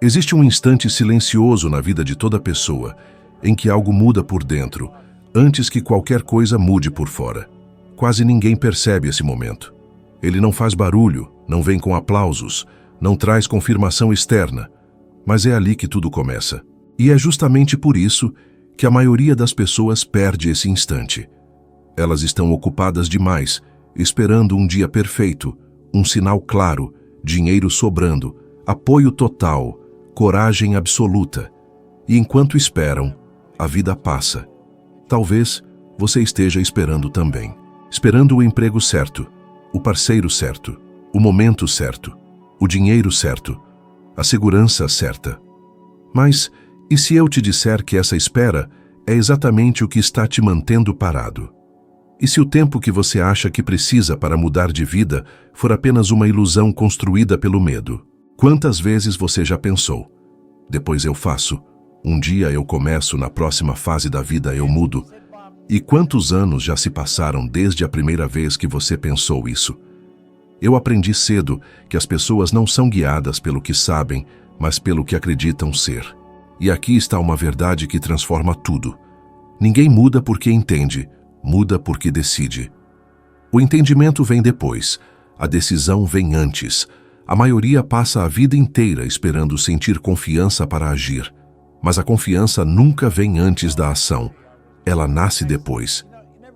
Existe um instante silencioso na vida de toda pessoa, em que algo muda por dentro, antes que qualquer coisa mude por fora. Quase ninguém percebe esse momento. Ele não faz barulho, não vem com aplausos, não traz confirmação externa, mas é ali que tudo começa. E é justamente por isso que a maioria das pessoas perde esse instante. Elas estão ocupadas demais, esperando um dia perfeito, um sinal claro, dinheiro sobrando, apoio total, coragem absoluta. E enquanto esperam, a vida passa. Talvez você esteja esperando também. Esperando o emprego certo, o parceiro certo, o momento certo, o dinheiro certo, a segurança certa. Mas e se eu te disser que essa espera é exatamente o que está te mantendo parado? E se o tempo que você acha que precisa para mudar de vida for apenas uma ilusão construída pelo medo? Quantas vezes você já pensou: depois eu faço, um dia eu começo, na próxima fase da vida eu mudo? E quantos anos já se passaram desde a primeira vez que você pensou isso? Eu aprendi cedo que as pessoas não são guiadas pelo que sabem, mas pelo que acreditam ser. E aqui está uma verdade que transforma tudo. Ninguém muda porque entende, muda porque decide. O entendimento vem depois, a decisão vem antes. A maioria passa a vida inteira esperando sentir confiança para agir, mas a confiança nunca vem antes da ação. Ela nasce depois.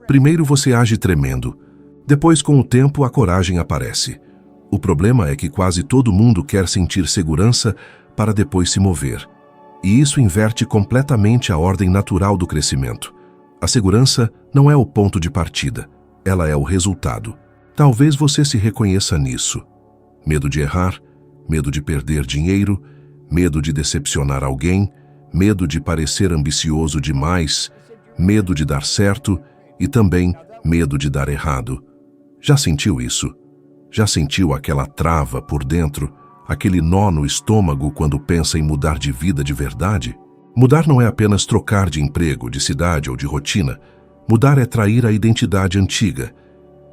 Primeiro você age tremendo, depois com o tempo a coragem aparece. O problema é que quase todo mundo quer sentir segurança para depois se mover. E isso inverte completamente a ordem natural do crescimento. A segurança não é o ponto de partida, ela é o resultado. Talvez você se reconheça nisso. Medo de errar, medo de perder dinheiro, medo de decepcionar alguém, medo de parecer ambicioso demais, medo de dar certo e também medo de dar errado. Já sentiu isso? Já sentiu aquela trava por dentro, aquele nó no estômago quando pensa em mudar de vida de verdade? Mudar não é apenas trocar de emprego, de cidade ou de rotina. Mudar é trair a identidade antiga.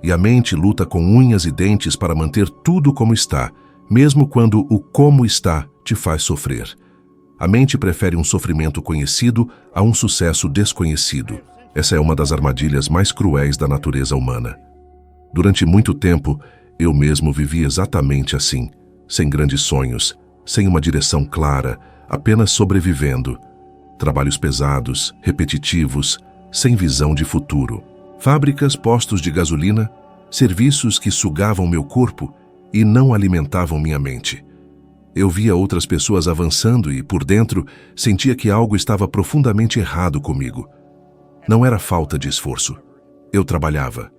E a mente luta com unhas e dentes para manter tudo como está, mesmo quando o como está te faz sofrer. A mente prefere um sofrimento conhecido a um sucesso desconhecido. Essa é uma das armadilhas mais cruéis da natureza humana. Durante muito tempo, eu mesmo vivi exatamente assim, sem grandes sonhos, sem uma direção clara, apenas sobrevivendo. Trabalhos pesados, repetitivos, sem visão de futuro. Fábricas, postos de gasolina, serviços que sugavam meu corpo e não alimentavam minha mente. Eu via outras pessoas avançando e, por dentro, sentia que algo estava profundamente errado comigo. Não era falta de esforço. Eu trabalhava.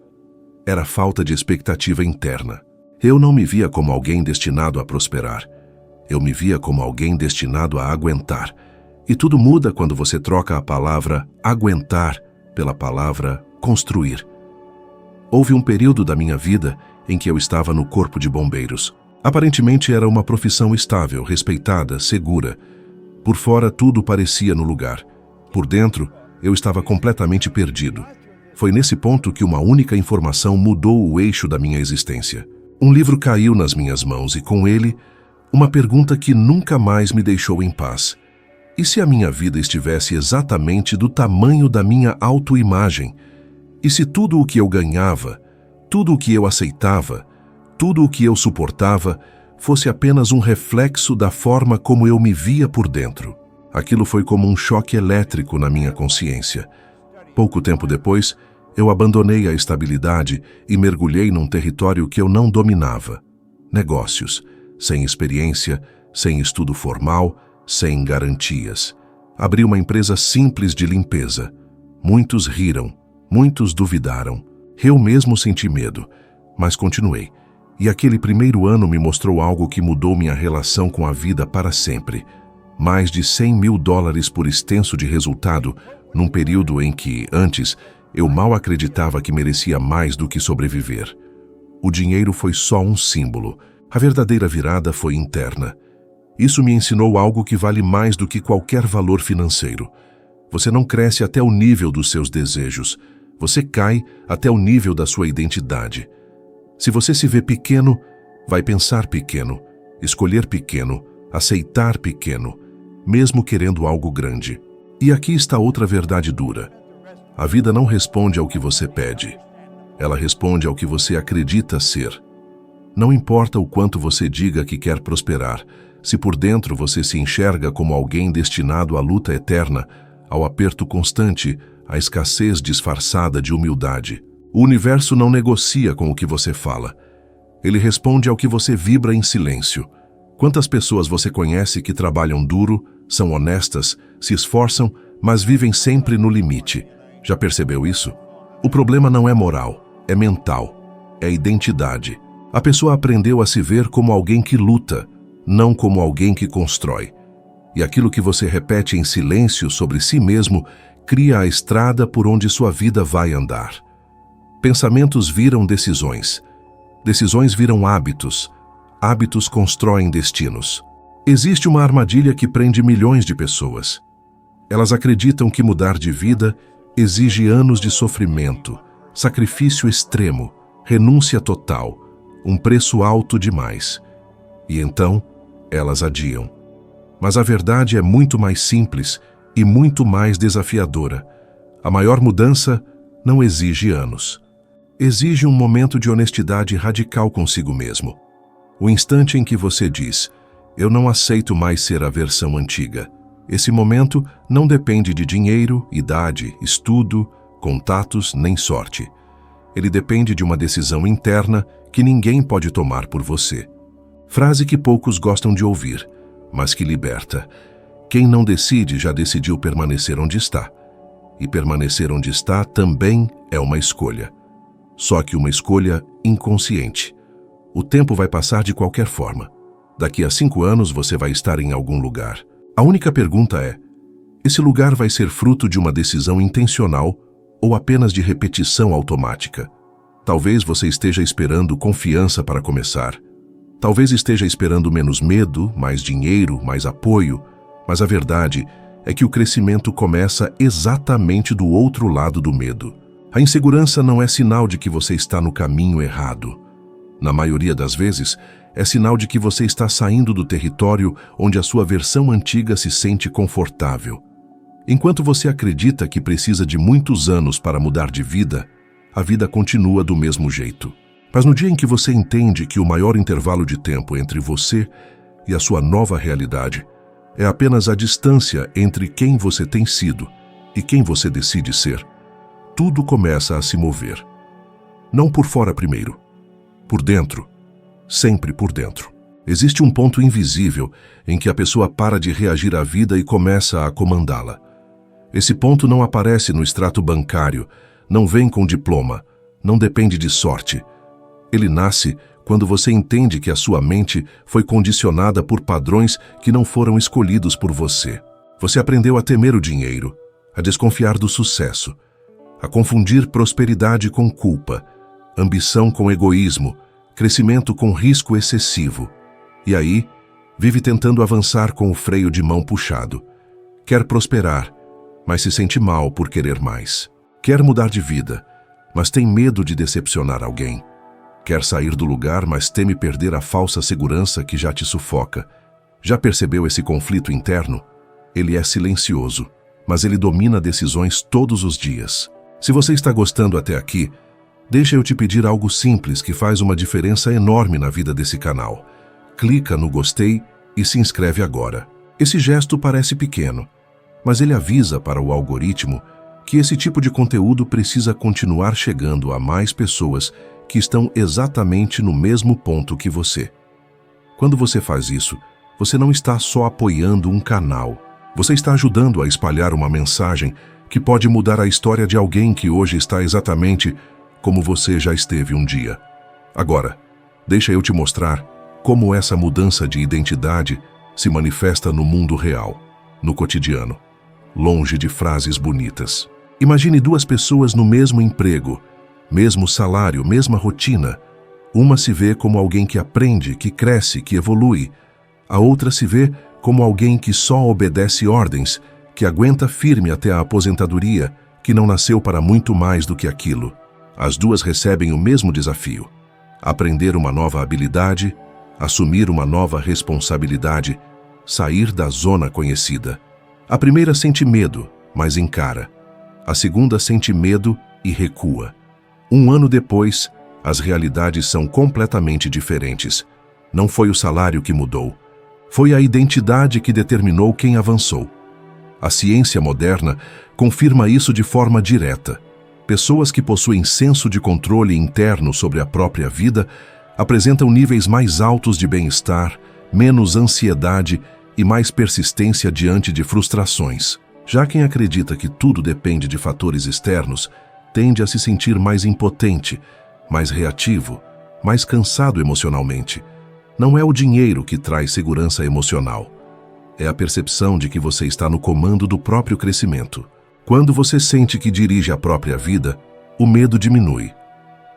Era falta de expectativa interna. Eu não me via como alguém destinado a prosperar. Eu me via como alguém destinado a aguentar. E tudo muda quando você troca a palavra aguentar pela palavra construir. Houve um período da minha vida em que eu estava no corpo de bombeiros. Aparentemente era uma profissão estável, respeitada, segura. Por fora tudo parecia no lugar. Por dentro, eu estava completamente perdido. Foi nesse ponto que uma única informação mudou o eixo da minha existência. Um livro caiu nas minhas mãos e, com ele, uma pergunta que nunca mais me deixou em paz. E se a minha vida estivesse exatamente do tamanho da minha autoimagem? E se tudo o que eu ganhava, tudo o que eu aceitava, tudo o que eu suportava, fosse apenas um reflexo da forma como eu me via por dentro? Aquilo foi como um choque elétrico na minha consciência. Pouco tempo depois, eu abandonei a estabilidade e mergulhei num território que eu não dominava. Negócios, sem experiência, sem estudo formal, sem garantias. Abri uma empresa simples de limpeza. Muitos riram, muitos duvidaram. Eu mesmo senti medo, mas continuei. E aquele primeiro ano me mostrou algo que mudou minha relação com a vida para sempre. Mais de $100 mil por extenso de resultado, num período em que, antes, eu mal acreditava que merecia mais do que sobreviver. O dinheiro foi só um símbolo. A verdadeira virada foi interna. Isso me ensinou algo que vale mais do que qualquer valor financeiro. Você não cresce até o nível dos seus desejos. Você cai até o nível da sua identidade. Se você se vê pequeno, vai pensar pequeno, escolher pequeno, aceitar pequeno, mesmo querendo algo grande. E aqui está outra verdade dura. A vida não responde ao que você pede. Ela responde ao que você acredita ser. Não importa o quanto você diga que quer prosperar, se por dentro você se enxerga como alguém destinado à luta eterna, ao aperto constante, à escassez disfarçada de humildade. O universo não negocia com o que você fala. Ele responde ao que você vibra em silêncio. Quantas pessoas você conhece que trabalham duro, são honestas, se esforçam, mas vivem sempre no limite? Já percebeu isso? O problema não é moral, é mental, é identidade. A pessoa aprendeu a se ver como alguém que luta, não como alguém que constrói. E aquilo que você repete em silêncio sobre si mesmo cria a estrada por onde sua vida vai andar. Pensamentos viram decisões. Decisões viram hábitos. Hábitos constroem destinos. Existe uma armadilha que prende milhões de pessoas. Elas acreditam que mudar de vida exige anos de sofrimento, sacrifício extremo, renúncia total, um preço alto demais. E então, elas adiam. Mas a verdade é muito mais simples e muito mais desafiadora. A maior mudança não exige anos. Exige um momento de honestidade radical consigo mesmo. O instante em que você diz, eu não aceito mais ser a versão antiga. Esse momento não depende de dinheiro, idade, estudo, contatos, nem sorte. Ele depende de uma decisão interna que ninguém pode tomar por você. Frase que poucos gostam de ouvir, mas que liberta. Quem não decide já decidiu permanecer onde está. E permanecer onde está também é uma escolha. Só que uma escolha inconsciente. O tempo vai passar de qualquer forma. Daqui a 5 anos você vai estar em algum lugar. A única pergunta é, esse lugar vai ser fruto de uma decisão intencional ou apenas de repetição automática? Talvez você esteja esperando confiança para começar. Talvez esteja esperando menos medo, mais dinheiro, mais apoio, mas a verdade é que o crescimento começa exatamente do outro lado do medo. A insegurança não é sinal de que você está no caminho errado. Na maioria das vezes, é sinal de que você está saindo do território onde a sua versão antiga se sente confortável. Enquanto você acredita que precisa de muitos anos para mudar de vida, a vida continua do mesmo jeito. Mas no dia em que você entende que o maior intervalo de tempo entre você e a sua nova realidade é apenas a distância entre quem você tem sido e quem você decide ser, tudo começa a se mover. Não por fora primeiro, por dentro, sempre por dentro. Existe um ponto invisível em que a pessoa para de reagir à vida e começa a comandá-la. Esse ponto não aparece no extrato bancário, não vem com diploma, não depende de sorte. Ele nasce quando você entende que a sua mente foi condicionada por padrões que não foram escolhidos por você. Você aprendeu a temer o dinheiro, a desconfiar do sucesso, a confundir prosperidade com culpa, ambição com egoísmo, crescimento com risco excessivo. E aí, vive tentando avançar com o freio de mão puxado. Quer prosperar, mas se sente mal por querer mais. Quer mudar de vida, mas tem medo de decepcionar alguém. Quer sair do lugar, mas teme perder a falsa segurança que já te sufoca. Já percebeu esse conflito interno? Ele é silencioso, mas ele domina decisões todos os dias. Se você está gostando até aqui, deixa eu te pedir algo simples que faz uma diferença enorme na vida desse canal. Clica no gostei e se inscreve agora. Esse gesto parece pequeno, mas ele avisa para o algoritmo que esse tipo de conteúdo precisa continuar chegando a mais pessoas que estão exatamente no mesmo ponto que você. Quando você faz isso, você não está só apoiando um canal, você está ajudando a espalhar uma mensagem que pode mudar a história de alguém que hoje está exatamente como você já esteve um dia. Agora, deixa eu te mostrar como essa mudança de identidade se manifesta no mundo real, no cotidiano, longe de frases bonitas. Imagine 2 pessoas no mesmo emprego, mesmo salário, mesma rotina. Uma se vê como alguém que aprende, que cresce, que evolui. A outra se vê como alguém que só obedece ordens, que aguenta firme até a aposentadoria, que não nasceu para muito mais do que aquilo. As 2 recebem o mesmo desafio: aprender uma nova habilidade, assumir uma nova responsabilidade sair da zona conhecida. A primeira sente medo, mas encara. A segunda sente medo e recua. 1 ano depois, as realidades são completamente diferentes. Não foi o salário que mudou. Foi a identidade que determinou quem avançou. A ciência moderna confirma isso de forma direta. Pessoas que possuem senso de controle interno sobre a própria vida apresentam níveis mais altos de bem-estar, menos ansiedade e mais persistência diante de frustrações. Já quem acredita que tudo depende de fatores externos tende a se sentir mais impotente, mais reativo, mais cansado emocionalmente. Não é o dinheiro que traz segurança emocional. É a percepção de que você está no comando do próprio crescimento. Quando você sente que dirige a própria vida, o medo diminui.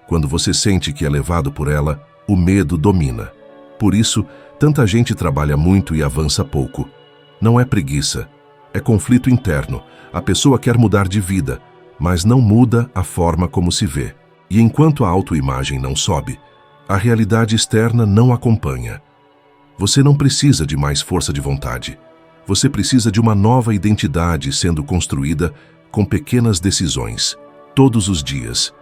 Quando você sente que é levado por ela, o medo domina. Por isso, tanta gente trabalha muito e avança pouco. Não é preguiça, é conflito interno. A pessoa quer mudar de vida, mas não muda a forma como se vê. E enquanto a autoimagem não sobe, a realidade externa não acompanha. Você não precisa de mais força de vontade. Você precisa de uma nova identidade sendo construída com pequenas decisões, todos os dias.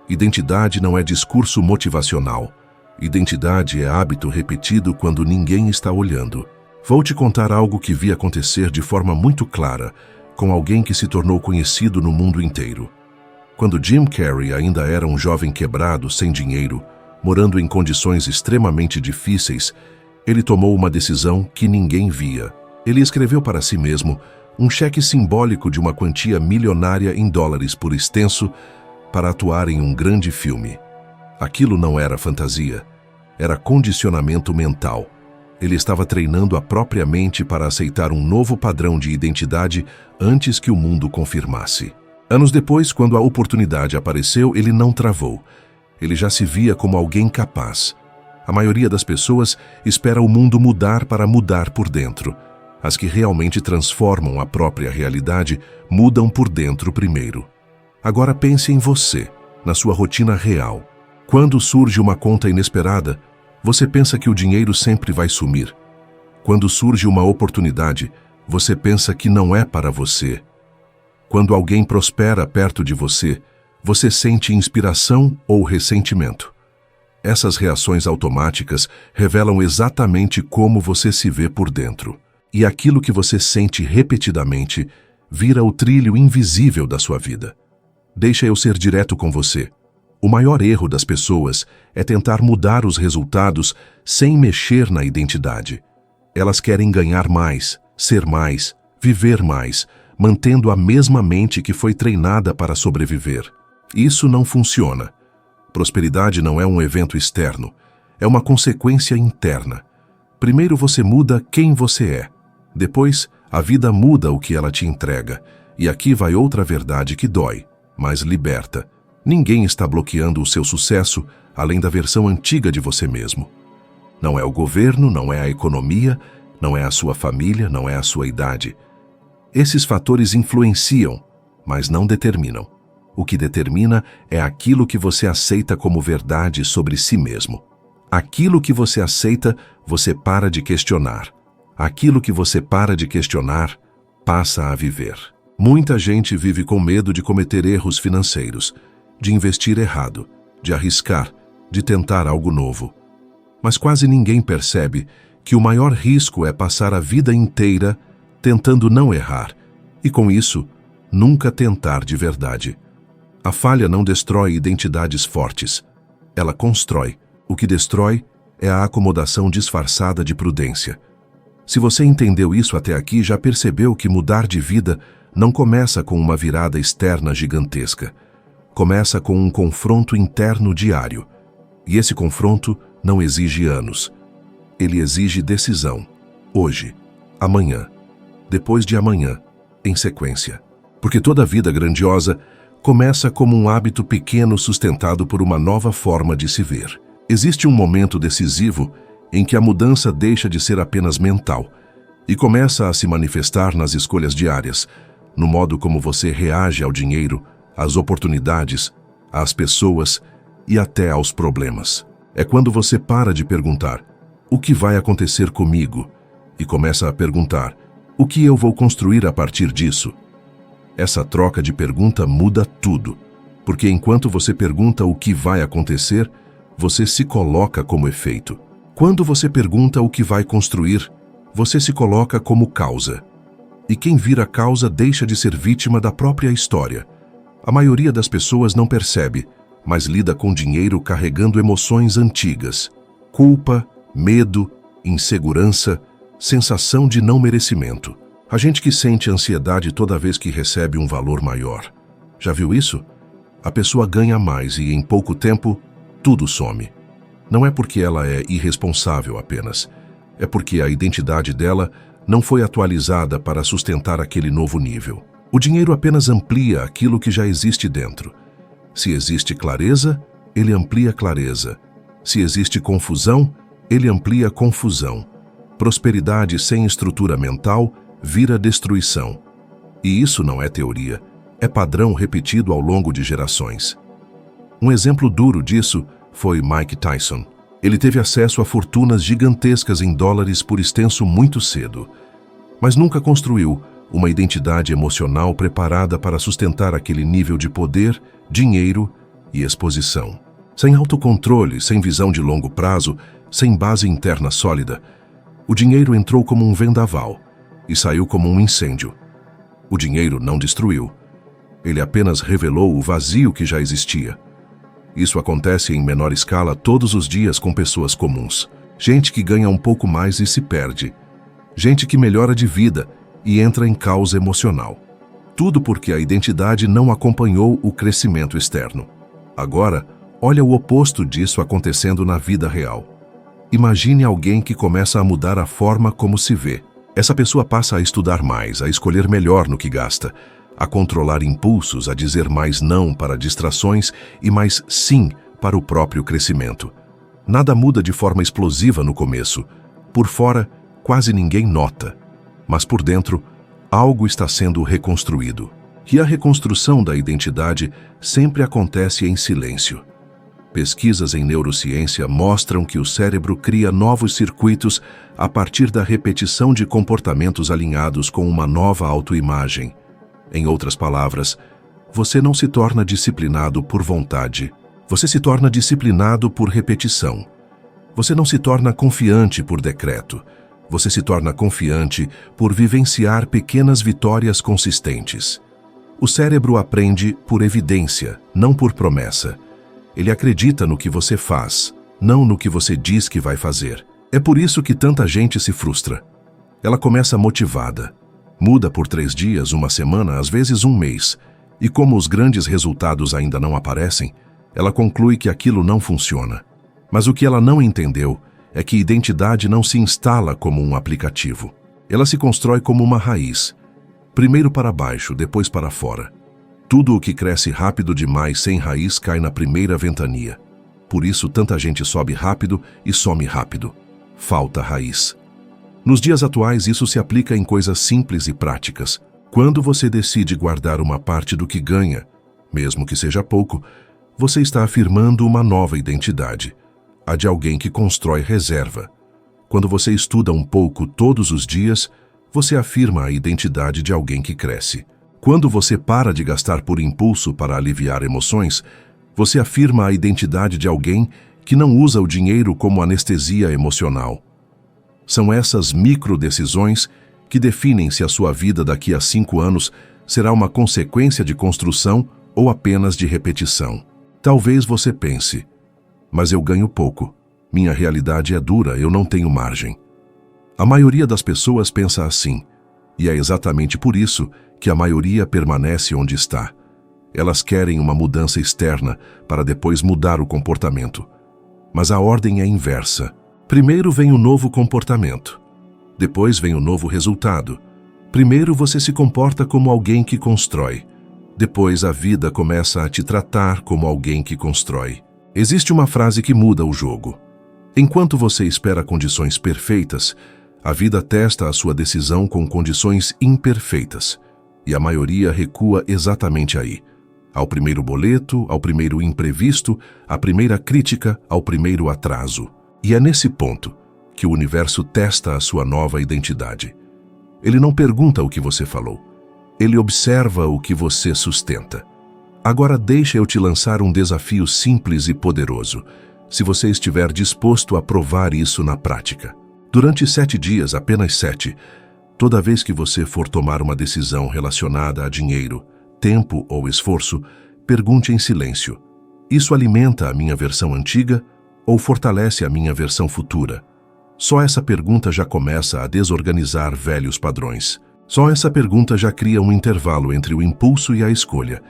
Identidade não é discurso motivacional. Identidade é hábito repetido quando ninguém está olhando. Vou te contar algo que vi acontecer de forma muito clara com alguém que se tornou conhecido no mundo inteiro. Quando Jim Carrey ainda era um jovem quebrado, sem dinheiro, morando em condições extremamente difíceis, ele tomou uma decisão que ninguém via. Ele escreveu para si mesmo um cheque simbólico de uma quantia milionária em dólares por extenso para atuar em um grande filme. Aquilo não era fantasia, era condicionamento mental. Ele estava treinando a própria mente para aceitar um novo padrão de identidade antes que o mundo confirmasse. Anos depois, quando a oportunidade apareceu, ele não travou. Ele já se via como alguém capaz. A maioria das pessoas espera o mundo mudar para mudar por dentro. As que realmente transformam a própria realidade mudam por dentro primeiro. Agora pense em você, na sua rotina real. Quando surge uma conta inesperada, você pensa que o dinheiro sempre vai sumir. Quando surge uma oportunidade, você pensa que não é para você. Quando alguém prospera perto de você, você sente inspiração ou ressentimento. Essas reações automáticas revelam exatamente como você se vê por dentro. E aquilo que você sente repetidamente vira o trilho invisível da sua vida. Deixa eu ser direto com você. O maior erro das pessoas é tentar mudar os resultados sem mexer na identidade. Elas querem ganhar mais, ser mais, viver mais, mantendo a mesma mente que foi treinada para sobreviver. Isso não funciona. Prosperidade não é um evento externo, é uma consequência interna. Primeiro você muda quem você é. Depois, a vida muda o que ela te entrega. E aqui vai outra verdade que dói, mas liberta. Ninguém está bloqueando o seu sucesso além da versão antiga de você mesmo. Não é o governo, não é a economia, não é a sua família, não é a sua idade. Esses fatores influenciam, mas não determinam. O que determina é aquilo que você aceita como verdade sobre si mesmo. Aquilo que você aceita, você para de questionar. Aquilo que você para de questionar, passa a viver. Muita gente vive com medo de cometer erros financeiros, de investir errado, de arriscar, de tentar algo novo. Mas quase ninguém percebe que o maior risco é passar a vida inteira tentando não errar, e com isso, nunca tentar de verdade. A falha não destrói identidades fortes, ela constrói. O que destrói é a acomodação disfarçada de prudência. Se você entendeu isso até aqui, já percebeu que mudar de vida não começa com uma virada externa gigantesca. Começa com um confronto interno diário. E esse confronto não exige anos. Ele exige decisão. Hoje, amanhã, depois de amanhã, em sequência. Porque toda vida grandiosa começa como um hábito pequeno sustentado por uma nova forma de se ver. Existe um momento decisivo em que a mudança deixa de ser apenas mental e começa a se manifestar nas escolhas diárias, no modo como você reage ao dinheiro, às oportunidades, às pessoas e até aos problemas. É quando você para de perguntar: o que vai acontecer comigo? e começa a perguntar: o que eu vou construir a partir disso? Essa troca de pergunta muda tudo, porque enquanto você pergunta o que vai acontecer, você se coloca como efeito. Quando você pergunta o que vai construir, você se coloca como causa. E quem vira causa deixa de ser vítima da própria história. A maioria das pessoas não percebe, mas lida com dinheiro carregando emoções antigas: culpa, medo, insegurança, sensação de não merecimento. A gente que sente ansiedade toda vez que recebe um valor maior. Já viu isso? A pessoa ganha mais e em pouco tempo, tudo some. Não é porque ela é irresponsável apenas. É porque a identidade dela não foi atualizada para sustentar aquele novo nível. O dinheiro apenas amplia aquilo que já existe dentro. Se existe clareza, ele amplia clareza. Se existe confusão, ele amplia confusão. Prosperidade sem estrutura mental vira destruição. E isso não é teoria, é padrão repetido ao longo de gerações. Um exemplo duro disso foi Mike Tyson. Ele teve acesso a fortunas gigantescas em dólares por extenso muito cedo, mas nunca construiu uma identidade emocional preparada para sustentar aquele nível de poder, dinheiro e exposição. Sem autocontrole, sem visão de longo prazo, sem base interna sólida, o dinheiro entrou como um vendaval e saiu como um incêndio. O dinheiro não destruiu. Ele apenas revelou o vazio que já existia. Isso acontece em menor escala todos os dias com pessoas comuns. Gente que ganha um pouco mais e se perde. Gente que melhora de vida e entra em caos emocional. Tudo porque a identidade não acompanhou o crescimento externo. Agora, olha o oposto disso acontecendo na vida real. Imagine alguém que começa a mudar a forma como se vê. Essa pessoa passa a estudar mais, a escolher melhor no que gasta, a controlar impulsos, a dizer mais não para distrações e mais sim para o próprio crescimento. Nada muda de forma explosiva no começo. Por fora, quase ninguém nota. Mas por dentro, algo está sendo reconstruído. E a reconstrução da identidade sempre acontece em silêncio. Pesquisas em neurociência mostram que o cérebro cria novos circuitos a partir da repetição de comportamentos alinhados com uma nova autoimagem. Em outras palavras, você não se torna disciplinado por vontade. Você se torna disciplinado por repetição. Você não se torna confiante por decreto. Você se torna confiante por vivenciar pequenas vitórias consistentes. O cérebro aprende por evidência, não por promessa. Ele acredita no que você faz, não no que você diz que vai fazer. É por isso que tanta gente se frustra. Ela começa motivada. Muda por 3 dias, uma semana, às vezes um mês. E como os grandes resultados ainda não aparecem, ela conclui que aquilo não funciona. Mas o que ela não entendeu é que identidade não se instala como um aplicativo. Ela se constrói como uma raiz. Primeiro para baixo, depois para fora. Tudo o que cresce rápido demais sem raiz cai na primeira ventania. Por isso tanta gente sobe rápido e some rápido. Falta raiz. Nos dias atuais isso se aplica em coisas simples e práticas. Quando você decide guardar uma parte do que ganha, mesmo que seja pouco, você está afirmando uma nova identidade, a de alguém que constrói reserva. Quando você estuda um pouco todos os dias, você afirma a identidade de alguém que cresce. Quando você para de gastar por impulso para aliviar emoções, você afirma a identidade de alguém que não usa o dinheiro como anestesia emocional. São essas microdecisões que definem se a sua vida daqui a 5 anos será uma consequência de construção ou apenas de repetição. Talvez você pense: mas eu ganho pouco, minha realidade é dura, eu não tenho margem. A maioria das pessoas pensa assim, e é exatamente por isso que a maioria permanece onde está. Elas querem uma mudança externa para depois mudar o comportamento. Mas a ordem é inversa. Primeiro vem o novo comportamento. Depois vem o novo resultado. Primeiro você se comporta como alguém que constrói. Depois a vida começa a te tratar como alguém que constrói. Existe uma frase que muda o jogo. Enquanto você espera condições perfeitas, a vida testa a sua decisão com condições imperfeitas. E a maioria recua exatamente aí. Ao primeiro boleto, ao primeiro imprevisto, à primeira crítica, ao primeiro atraso. E é nesse ponto que o universo testa a sua nova identidade. Ele não pergunta o que você falou. Ele observa o que você sustenta. Agora deixa eu te lançar um desafio simples e poderoso, se você estiver disposto a provar isso na prática. Durante 7 dias, apenas 7, toda vez que você for tomar uma decisão relacionada a dinheiro, tempo ou esforço, pergunte em silêncio: isso alimenta a minha versão antiga ou fortalece a minha versão futura? Só essa pergunta já começa a desorganizar velhos padrões. Só essa pergunta já cria um intervalo entre o impulso e a escolha.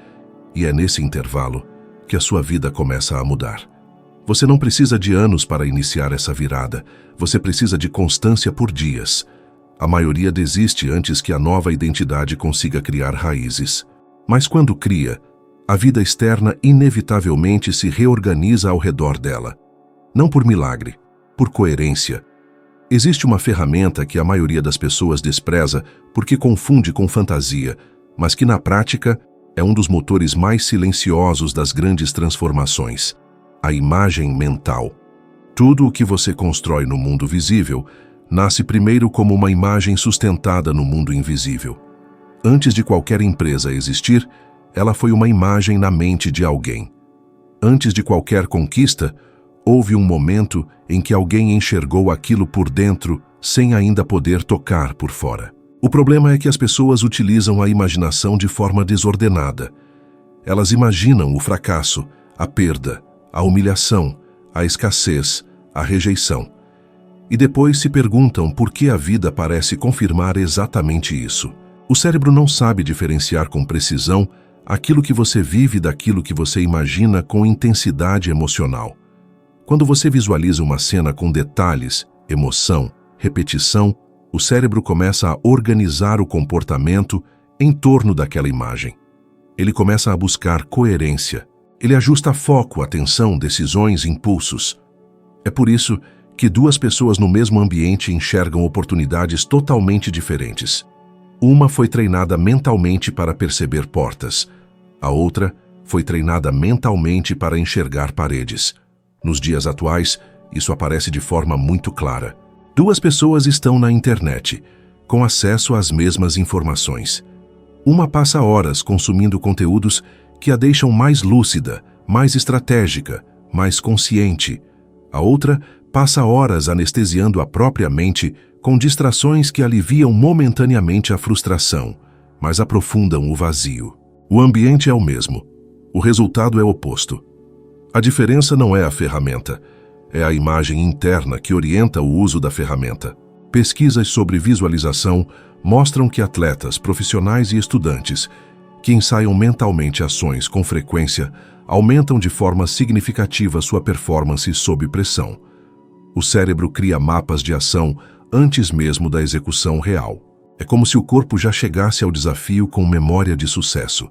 E é nesse intervalo que a sua vida começa a mudar. Você não precisa de anos para iniciar essa virada. Você precisa de constância por dias. A maioria desiste antes que a nova identidade consiga criar raízes. Mas quando cria, a vida externa inevitavelmente se reorganiza ao redor dela. Não por milagre, por coerência. Existe uma ferramenta que a maioria das pessoas despreza porque confunde com fantasia, mas que na prática é um dos motores mais silenciosos das grandes transformações: a imagem mental. Tudo o que você constrói no mundo visível nasce primeiro como uma imagem sustentada no mundo invisível. Antes de qualquer empresa existir, ela foi uma imagem na mente de alguém. Antes de qualquer conquista, houve um momento em que alguém enxergou aquilo por dentro sem ainda poder tocar por fora. O problema é que as pessoas utilizam a imaginação de forma desordenada. Elas imaginam o fracasso, a perda, a humilhação, a escassez, a rejeição. E depois se perguntam por que a vida parece confirmar exatamente isso. O cérebro não sabe diferenciar com precisão aquilo que você vive daquilo que você imagina com intensidade emocional. Quando você visualiza uma cena com detalhes, emoção, repetição, o cérebro começa a organizar o comportamento em torno daquela imagem. Ele começa a buscar coerência. Ele ajusta foco, atenção, decisões, impulsos. É por isso que 2 pessoas no mesmo ambiente enxergam oportunidades totalmente diferentes. Uma foi treinada mentalmente para perceber portas. A outra foi treinada mentalmente para enxergar paredes. Nos dias atuais, isso aparece de forma muito clara. 2 pessoas estão na internet, com acesso às mesmas informações. Uma passa horas consumindo conteúdos que a deixam mais lúcida, mais estratégica, mais consciente. A outra passa horas anestesiando a própria mente com distrações que aliviam momentaneamente a frustração, mas aprofundam o vazio. O ambiente é o mesmo. O resultado é oposto. A diferença não é a ferramenta, é a imagem interna que orienta o uso da ferramenta. Pesquisas sobre visualização mostram que atletas, profissionais e estudantes que ensaiam mentalmente ações com frequência aumentam de forma significativa sua performance sob pressão. O cérebro cria mapas de ação antes mesmo da execução real. É como se o corpo já chegasse ao desafio com memória de sucesso.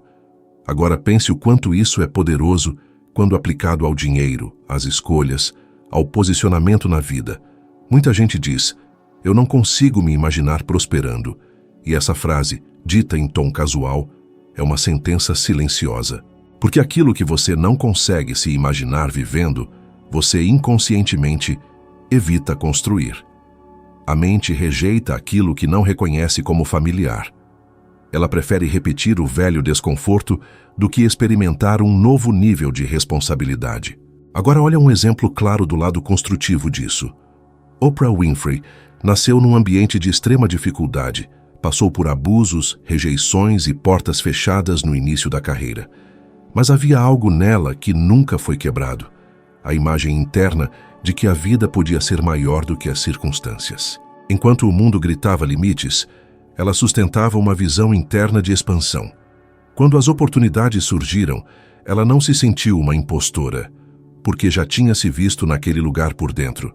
Agora pense o quanto isso é poderoso quando aplicado ao dinheiro, às escolhas, ao posicionamento na vida. Muita gente diz: eu não consigo me imaginar prosperando. E essa frase, dita em tom casual, é uma sentença silenciosa. Porque aquilo que você não consegue se imaginar vivendo, você inconscientemente evita construir. A mente rejeita aquilo que não reconhece como familiar. Ela prefere repetir o velho desconforto do que experimentar um novo nível de responsabilidade. Agora olha um exemplo claro do lado construtivo disso. Oprah Winfrey nasceu num ambiente de extrema dificuldade, passou por abusos, rejeições e portas fechadas no início da carreira. Mas havia algo nela que nunca foi quebrado: a imagem interna de que a vida podia ser maior do que as circunstâncias. Enquanto o mundo gritava limites, ela sustentava uma visão interna de expansão. Quando as oportunidades surgiram, ela não se sentiu uma impostora, porque já tinha se visto naquele lugar por dentro.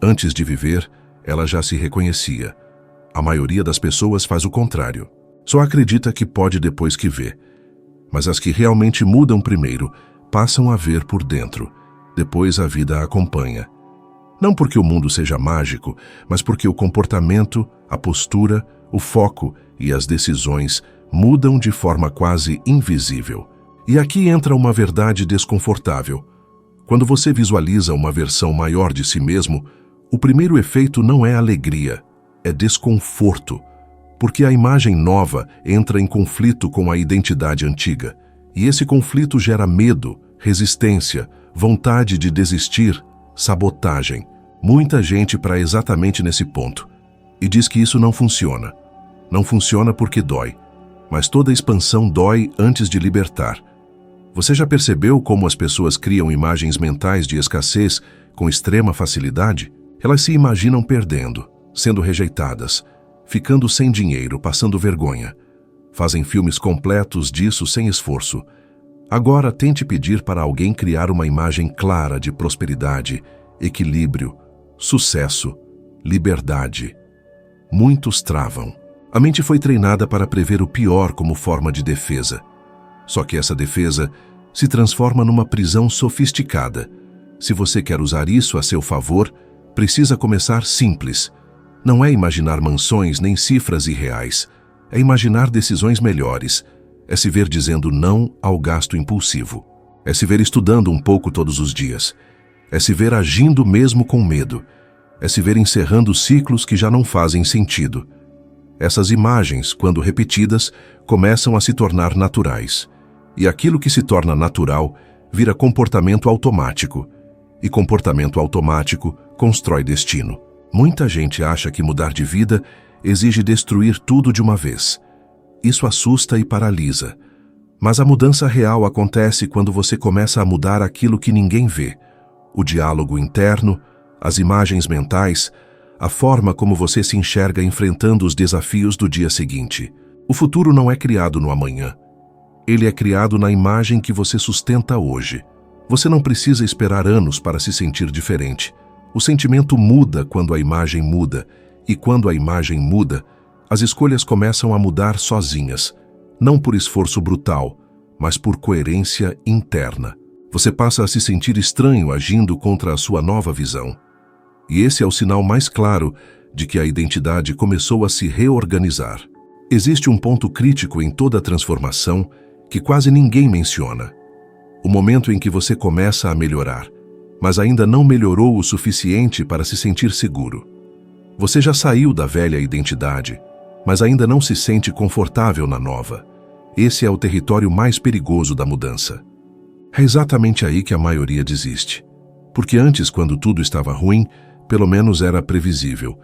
Antes de viver, ela já se reconhecia. A maioria das pessoas faz o contrário. Só acredita que pode depois que vê. Mas as que realmente mudam primeiro passam a ver por dentro. Depois a vida a acompanha. Não porque o mundo seja mágico, mas porque o comportamento, a postura, o foco e as decisões mudam de forma quase invisível. E aqui entra uma verdade desconfortável. Quando você visualiza uma versão maior de si mesmo, O primeiro efeito não é alegria, é desconforto, porque a imagem nova entra em conflito com a identidade antiga, e esse conflito gera medo, resistência, vontade de desistir, sabotagem. Muita gente para exatamente nesse ponto, e diz que isso não funciona. Não funciona porque dói, mas toda expansão dói antes de libertar. Você já percebeu como as pessoas criam imagens mentais de escassez com extrema facilidade? Elas se imaginam perdendo, sendo rejeitadas, ficando sem dinheiro, passando vergonha. Fazem filmes completos disso sem esforço. Agora tente pedir para alguém criar uma imagem clara de prosperidade, equilíbrio, sucesso, liberdade. Muitos travam. A mente foi treinada para prever o pior como forma de defesa. Só que essa defesa se transforma numa prisão sofisticada. Se você quer usar isso a seu favor, precisa começar simples. Não é imaginar mansões nem cifras irreais. É imaginar decisões melhores. É se ver dizendo não ao gasto impulsivo. É se ver estudando um pouco todos os dias. É se ver agindo mesmo com medo. É se ver encerrando ciclos que já não fazem sentido. Essas imagens, quando repetidas, começam a se tornar naturais. E aquilo que se torna natural vira comportamento automático. E comportamento automático constrói destino. Muita gente acha que mudar de vida exige destruir tudo de uma vez. Isso assusta e paralisa. Mas a mudança real acontece quando você começa a mudar aquilo que ninguém vê. O diálogo interno, as imagens mentais, a forma como você se enxerga enfrentando os desafios do dia seguinte. O futuro não é criado no amanhã. Ele é criado na imagem que você sustenta hoje. Você não precisa esperar anos para se sentir diferente. O sentimento muda quando a imagem muda, e quando a imagem muda, as escolhas começam a mudar sozinhas, não por esforço brutal, mas por coerência interna. Você passa a se sentir estranho agindo contra a sua nova visão. E esse é o sinal mais claro de que a identidade começou a se reorganizar. Existe um ponto crítico em toda a transformação que quase ninguém menciona. O momento em que você começa a melhorar, mas ainda não melhorou o suficiente para se sentir seguro. Você já saiu da velha identidade, mas ainda não se sente confortável na nova. Esse é o território mais perigoso da mudança. É exatamente aí que a maioria desiste. Porque antes, quando tudo estava ruim, pelo menos era previsível.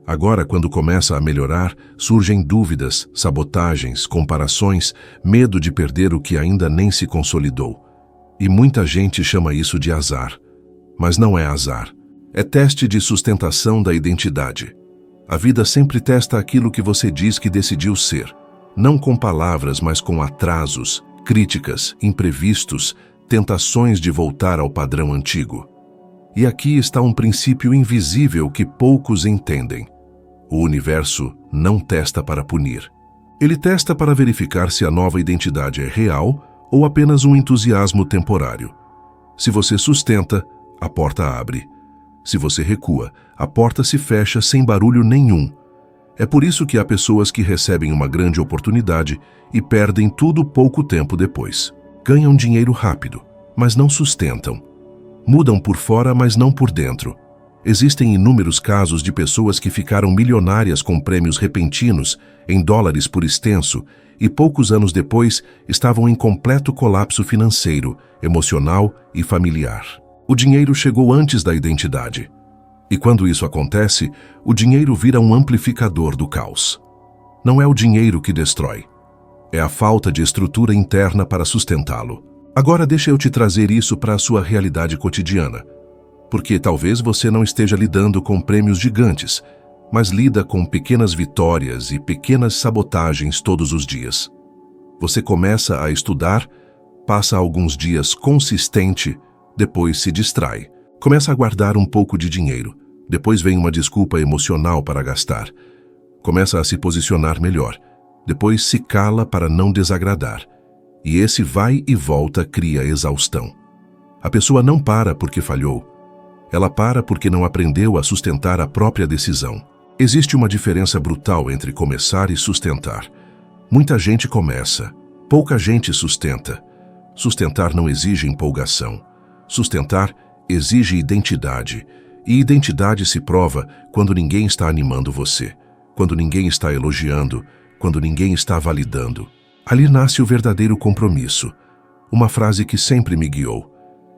Agora, quando começa a melhorar, surgem dúvidas, sabotagens, comparações, medo de perder o que ainda nem se consolidou. E muita gente chama isso de azar. Mas não é azar. É teste de sustentação da identidade. A vida sempre testa aquilo que você diz que decidiu ser. Não com palavras, mas com atrasos, críticas, imprevistos, tentações de voltar ao padrão antigo. E aqui está um princípio invisível que poucos entendem. O universo não testa para punir. Ele testa para verificar se a nova identidade é real ou apenas um entusiasmo temporário. Se você sustenta, a porta abre. Se você recua, a porta se fecha sem barulho nenhum. É por isso que há pessoas que recebem uma grande oportunidade e perdem tudo pouco tempo depois. Ganham dinheiro rápido, mas não sustentam. Mudam por fora, mas não por dentro. Existem inúmeros casos de pessoas que ficaram milionárias com prêmios repentinos, em dólares por extenso, e poucos anos depois estavam em completo colapso financeiro, emocional e familiar. O dinheiro chegou antes da identidade. E quando isso acontece, o dinheiro vira um amplificador do caos. Não é o dinheiro que destrói. É a falta de estrutura interna para sustentá-lo. Agora deixa eu te trazer isso para a sua realidade cotidiana. Porque talvez você não esteja lidando com prêmios gigantes, mas lida com pequenas vitórias e pequenas sabotagens todos os dias. Você começa a estudar, passa alguns dias consistente, depois se distrai. Começa a guardar um pouco de dinheiro, depois vem uma desculpa emocional para gastar. Começa a se posicionar melhor, depois se cala para não desagradar. E esse vai e volta cria exaustão. A pessoa não para porque falhou. Ela para porque não aprendeu a sustentar a própria decisão. Existe uma diferença brutal entre começar e sustentar. Muita gente começa, pouca gente sustenta. Sustentar não exige empolgação. Sustentar exige identidade. E identidade se prova quando ninguém está animando você, quando ninguém está elogiando, quando ninguém está validando. Ali nasce o verdadeiro compromisso. Uma frase que sempre me guiou.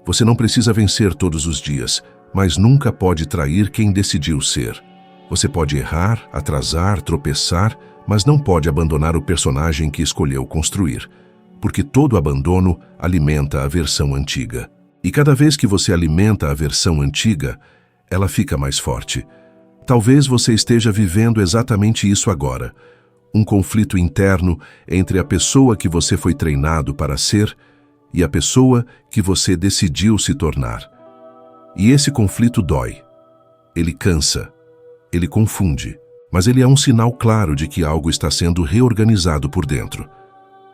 Você não precisa vencer todos os dias, mas nunca pode trair quem decidiu ser. Você pode errar, atrasar, tropeçar, mas não pode abandonar o personagem que escolheu construir, porque todo abandono alimenta a versão antiga. E cada vez que você alimenta a versão antiga, ela fica mais forte. Talvez você esteja vivendo exatamente isso agora. Um conflito interno entre a pessoa que você foi treinado para ser e a pessoa que você decidiu se tornar. E esse conflito dói. Ele cansa. Ele confunde. Mas ele é um sinal claro de que algo está sendo reorganizado por dentro.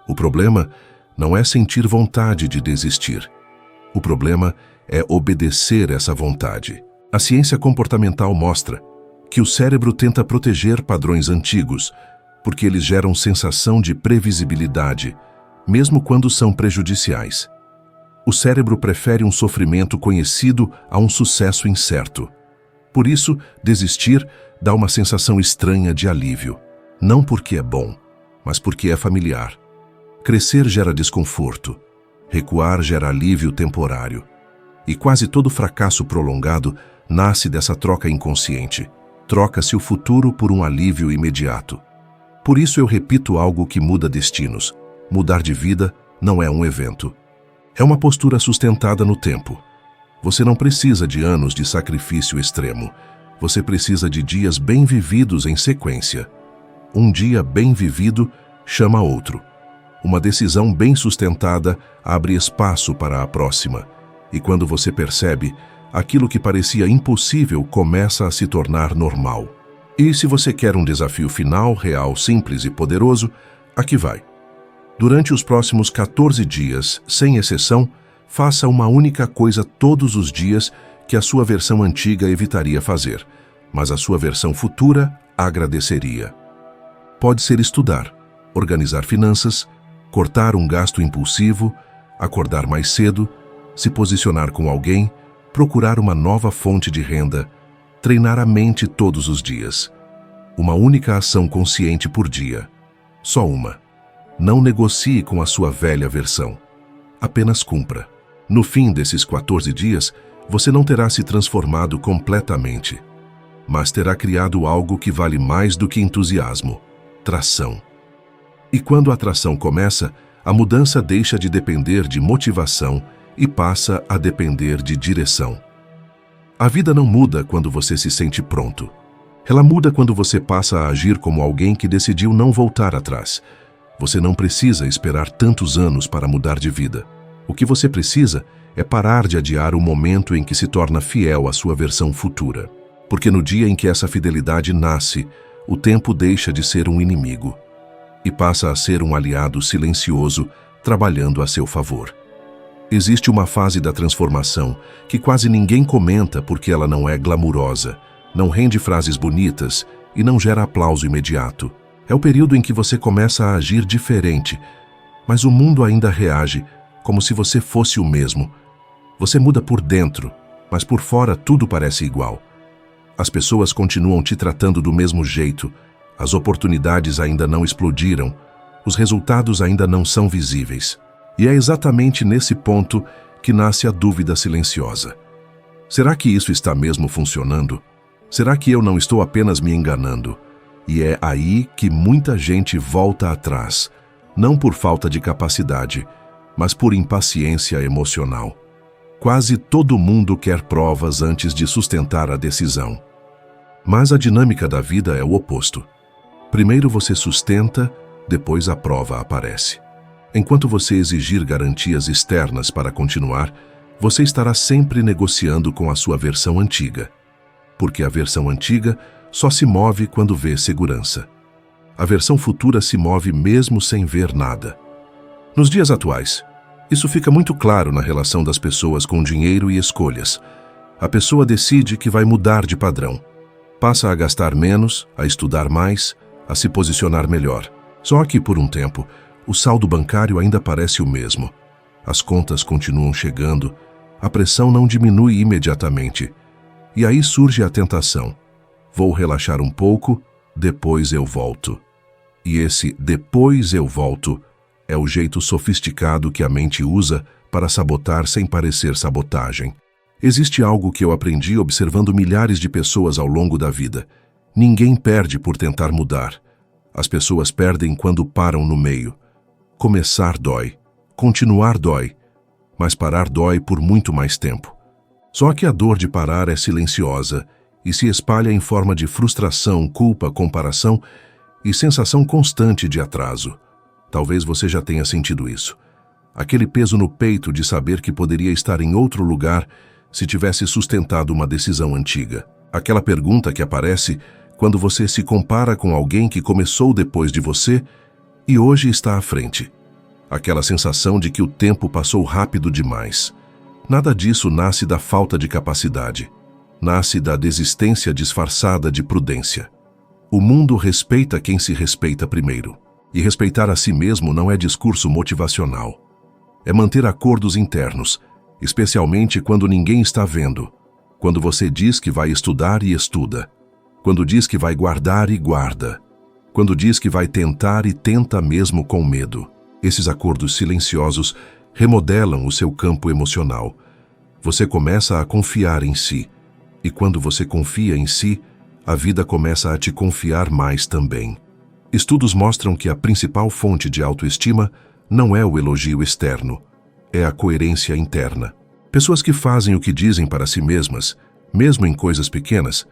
O problema não é sentir vontade de desistir. O problema é obedecer essa vontade. A ciência comportamental mostra que o cérebro tenta proteger padrões antigos, porque eles geram sensação de previsibilidade, mesmo quando são prejudiciais. O cérebro prefere um sofrimento conhecido a um sucesso incerto. Por isso, desistir dá uma sensação estranha de alívio. Não porque é bom, mas porque é familiar. Crescer gera desconforto. Recuar gera alívio temporário. E quase todo fracasso prolongado nasce dessa troca inconsciente. Troca-se o futuro por um alívio imediato. Por isso eu repito algo que muda destinos. Mudar de vida não é um evento. É uma postura sustentada no tempo. Você não precisa de anos de sacrifício extremo. Você precisa de dias bem vividos em sequência. Um dia bem vivido chama outro. Uma decisão bem sustentada abre espaço para a próxima. E quando você percebe, aquilo que parecia impossível começa a se tornar normal. E se você quer um desafio final, real, simples e poderoso, aqui vai. Durante os próximos 14 dias, sem exceção, faça uma única coisa todos os dias que a sua versão antiga evitaria fazer, mas a sua versão futura agradeceria. Pode ser estudar, organizar finanças, cortar um gasto impulsivo, acordar mais cedo, se posicionar com alguém, procurar uma nova fonte de renda, treinar a mente todos os dias. Uma única ação consciente por dia. Só uma. Não negocie com a sua velha versão. Apenas cumpra. No fim desses 14 dias, você não terá se transformado completamente, mas terá criado algo que vale mais do que entusiasmo: tração. E quando a tração começa, a mudança deixa de depender de motivação e passa a depender de direção. A vida não muda quando você se sente pronto. Ela muda quando você passa a agir como alguém que decidiu não voltar atrás. Você não precisa esperar tantos anos para mudar de vida. O que você precisa é parar de adiar o momento em que se torna fiel à sua versão futura. Porque no dia em que essa fidelidade nasce, o tempo deixa de ser um inimigo e passa a ser um aliado silencioso, trabalhando a seu favor. Existe uma fase da transformação que quase ninguém comenta porque ela não é glamurosa, não rende frases bonitas e não gera aplauso imediato. É o período em que você começa a agir diferente, mas o mundo ainda reage como se você fosse o mesmo. Você muda por dentro, mas por fora tudo parece igual. As pessoas continuam te tratando do mesmo jeito, as oportunidades ainda não explodiram, os resultados ainda não são visíveis. E é exatamente nesse ponto que nasce a dúvida silenciosa. Será que isso está mesmo funcionando? Será que eu não estou apenas me enganando? E é aí que muita gente volta atrás, não por falta de capacidade, mas por impaciência emocional. Quase todo mundo quer provas antes de sustentar a decisão. Mas a dinâmica da vida é o oposto. Primeiro você sustenta, depois a prova aparece. Enquanto você exigir garantias externas para continuar, você estará sempre negociando com a sua versão antiga. Porque a versão antiga só se move quando vê segurança. A versão futura se move mesmo sem ver nada. Nos dias atuais, isso fica muito claro na relação das pessoas com dinheiro e escolhas. A pessoa decide que vai mudar de padrão. Passa a gastar menos, a estudar mais, a se posicionar melhor. Só que, por um tempo, o saldo bancário ainda parece o mesmo. As contas continuam chegando, a pressão não diminui imediatamente. E aí surge a tentação. Vou relaxar um pouco, depois eu volto. E esse depois eu volto é o jeito sofisticado que a mente usa para sabotar sem parecer sabotagem. Existe algo que eu aprendi observando milhares de pessoas ao longo da vida. Ninguém perde por tentar mudar. As pessoas perdem quando param no meio. Começar dói, continuar dói, mas parar dói por muito mais tempo. Só que a dor de parar é silenciosa e se espalha em forma de frustração, culpa, comparação e sensação constante de atraso. Talvez você já tenha sentido isso. Aquele peso no peito de saber que poderia estar em outro lugar se tivesse sustentado uma decisão antiga. Aquela pergunta que aparece quando você se compara com alguém que começou depois de você e hoje está à frente. Aquela sensação de que o tempo passou rápido demais. Nada disso nasce da falta de capacidade. Nasce da desistência disfarçada de prudência. O mundo respeita quem se respeita primeiro. E respeitar a si mesmo não é discurso motivacional. É manter acordos internos, especialmente quando ninguém está vendo. Quando você diz que vai estudar e estuda. Quando diz que vai guardar e guarda. Quando diz que vai tentar e tenta mesmo com medo. Esses acordos silenciosos remodelam o seu campo emocional. Você começa a confiar em si. E quando você confia em si, a vida começa a te confiar mais também. Estudos mostram que a principal fonte de autoestima não é o elogio externo, é a coerência interna. Pessoas que fazem o que dizem para si mesmas, mesmo em coisas pequenas,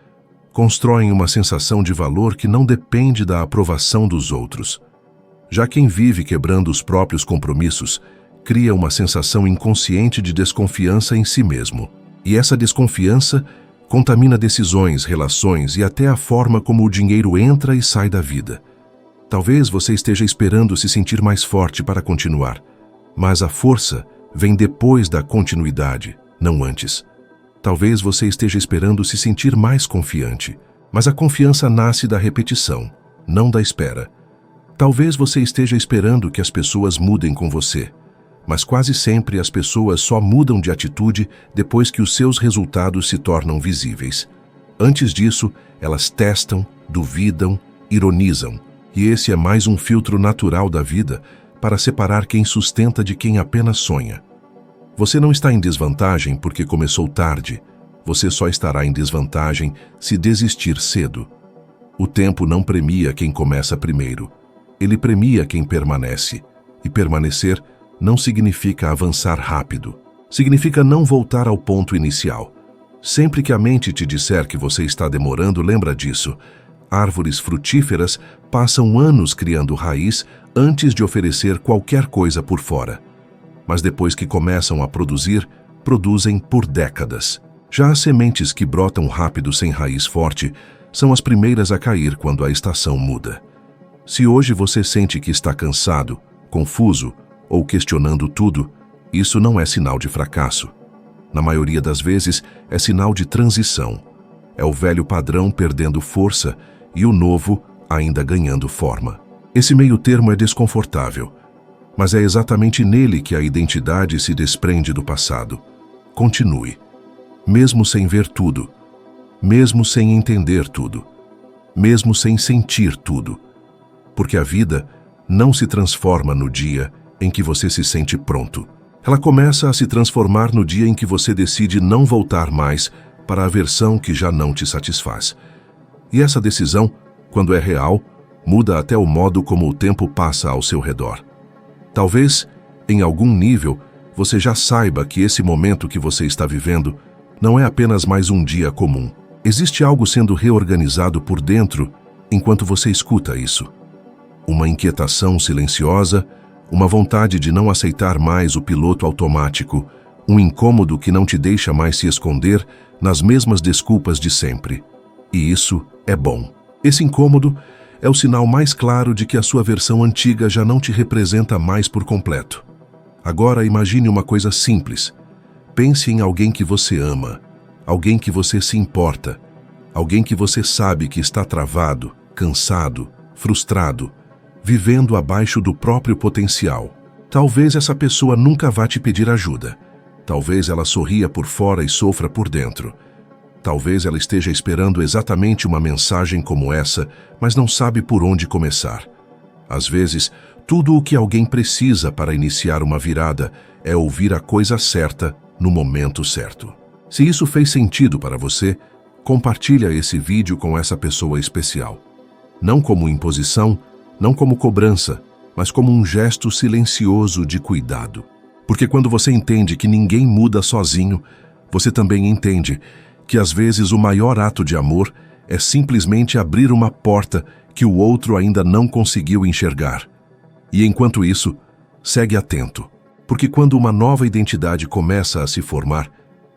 constroem uma sensação de valor que não depende da aprovação dos outros. Já quem vive quebrando os próprios compromissos, cria uma sensação inconsciente de desconfiança em si mesmo. E essa desconfiança contamina decisões, relações e até a forma como o dinheiro entra e sai da vida. Talvez você esteja esperando se sentir mais forte para continuar, mas a força vem depois da continuidade, não antes. Talvez você esteja esperando se sentir mais confiante, mas a confiança nasce da repetição, não da espera. Talvez você esteja esperando que as pessoas mudem com você, mas quase sempre as pessoas só mudam de atitude depois que os seus resultados se tornam visíveis. Antes disso, elas testam, duvidam, ironizam. E esse é mais um filtro natural da vida para separar quem sustenta de quem apenas sonha. Você não está em desvantagem porque começou tarde. Você só estará em desvantagem se desistir cedo. O tempo não premia quem começa primeiro. Ele premia quem permanece. E permanecer não significa avançar rápido. Significa não voltar ao ponto inicial. Sempre que a mente te disser que você está demorando, lembra disso. Árvores frutíferas passam anos criando raiz antes de oferecer qualquer coisa por fora. Mas depois que começam a produzir, produzem por décadas. Já as sementes que brotam rápido sem raiz forte são as primeiras a cair quando a estação muda. Se hoje você sente que está cansado, confuso ou questionando tudo, isso não é sinal de fracasso. Na maioria das vezes, é sinal de transição. É o velho padrão perdendo força e o novo ainda ganhando forma. Esse meio termo é desconfortável, mas é exatamente nele que a identidade se desprende do passado. Continue, mesmo sem ver tudo, mesmo sem entender tudo, mesmo sem sentir tudo, porque a vida não se transforma no dia em que você se sente pronto. Ela começa a se transformar no dia em que você decide não voltar mais para a versão que já não te satisfaz. E essa decisão, quando é real, muda até o modo como o tempo passa ao seu redor. Talvez, em algum nível, você já saiba que esse momento que você está vivendo não é apenas mais um dia comum. Existe algo sendo reorganizado por dentro enquanto você escuta isso. Uma inquietação silenciosa, uma vontade de não aceitar mais o piloto automático, um incômodo que não te deixa mais se esconder nas mesmas desculpas de sempre. E isso é bom. Esse incômodo é o sinal mais claro de que a sua versão antiga já não te representa mais por completo. Agora imagine uma coisa simples. Pense em alguém que você ama, alguém que você se importa, alguém que você sabe que está travado, cansado, frustrado, vivendo abaixo do próprio potencial. Talvez essa pessoa nunca vá te pedir ajuda. Talvez ela sorria por fora e sofra por dentro. Talvez ela esteja esperando exatamente uma mensagem como essa, mas não sabe por onde começar. Às vezes, tudo o que alguém precisa para iniciar uma virada é ouvir a coisa certa no momento certo. Se isso fez sentido para você, compartilha esse vídeo com essa pessoa especial. Não como imposição, não como cobrança, mas como um gesto silencioso de cuidado. Porque quando você entende que ninguém muda sozinho, você também entende que às vezes o maior ato de amor é simplesmente abrir uma porta que o outro ainda não conseguiu enxergar. E enquanto isso, segue atento, porque quando uma nova identidade começa a se formar,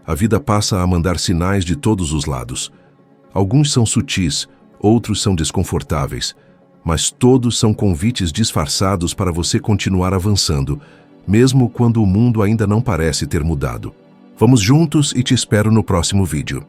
a vida passa a mandar sinais de todos os lados. Alguns são sutis, outros são desconfortáveis, mas todos são convites disfarçados para você continuar avançando, mesmo quando o mundo ainda não parece ter mudado. Vamos juntos e te espero no próximo vídeo.